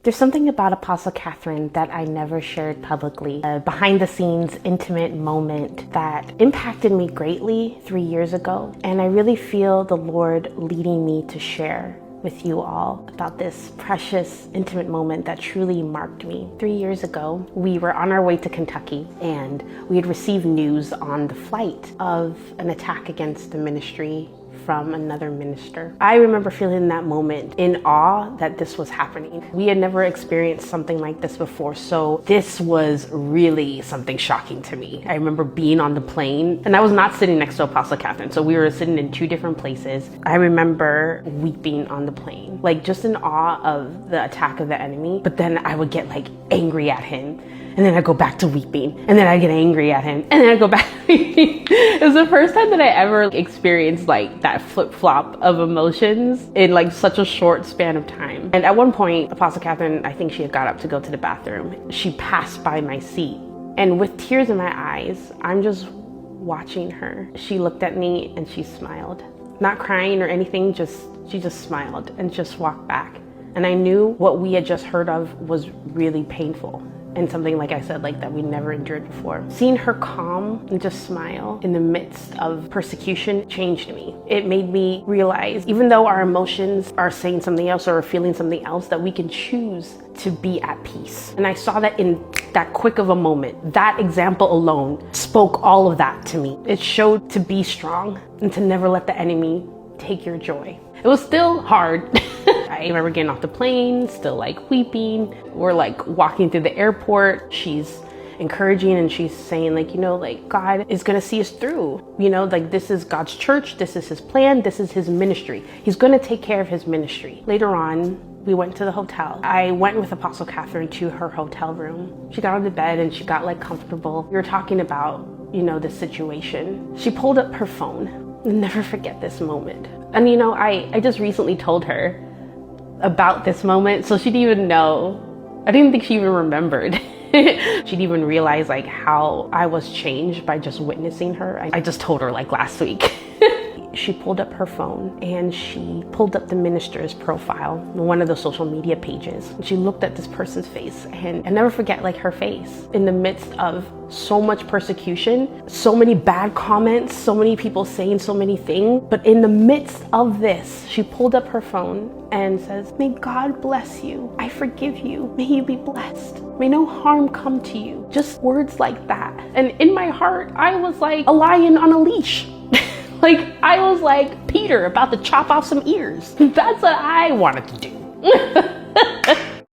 There's something about Apostle Kathryn that I never shared publicly. A behind the scenes, intimate moment that impacted me greatly 3 years ago. And I really feel the Lord leading me to share with you all about this precious, intimate moment that truly marked me. 3 years ago, we were on our way to Kentucky and we had received news on the flight of an attack against the ministry from another minister. I remember feeling that moment in awe that this was happening. We had never experienced something like this before, so this was really something shocking to me. I remember being on the plane, and I was not sitting next to Apostle Kathryn, so we were sitting in two different places. I remember weeping on the plane, like just in awe of the attack of the enemy, but then I would get like angry at him. And then I go back to weeping, and then I get angry at him, and then I go back to weeping. It was the first time that I ever experienced like that flip-flop of emotions in like such a short span of time. And at one point, Apostle Kathryn, I think she had got up to go to the bathroom. She passed by my seat, and with tears in my eyes, I'm just watching her. She looked at me and she smiled. Not crying or anything, she just smiled and just walked back. And I knew what we had just heard of was really painful. And something, like I said, like that we never endured before. Seeing her calm and just smile in the midst of persecution changed me. It made me realize, even though our emotions are saying something else or feeling something else, that we can choose to be at peace. And I saw that in that quick of a moment. That example alone spoke all of that to me. It showed to be strong and to never let the enemy take your joy. It was still hard. I remember getting off the plane, still like weeping. We're like walking through the airport. She's encouraging and she's saying like, like God is gonna see us through. Like this is God's church, this is his plan, this is his ministry. He's gonna take care of his ministry. Later on, we went to the hotel. I went with Apostle Kathryn to her hotel room. She got on the bed and she got like comfortable. We were talking about, the situation. She pulled up her phone. I'll never forget this moment. And I just recently told her about this moment, so she didn't even know. I didn't think she even remembered. She didn't even realize like how I was changed by just witnessing her. I just told her like last week. She pulled up her phone and she pulled up the minister's profile, one of the social media pages. And she looked at this person's face, and I'll never forget like her face in the midst of so much persecution, so many bad comments, so many people saying so many things. But in the midst of this, she pulled up her phone and says, "May God bless you. I forgive you. May you be blessed. May no harm come to you." Just words like that. And in my heart, I was like a lion on a leash. Like, I was like Peter about to chop off some ears. That's what I wanted to do.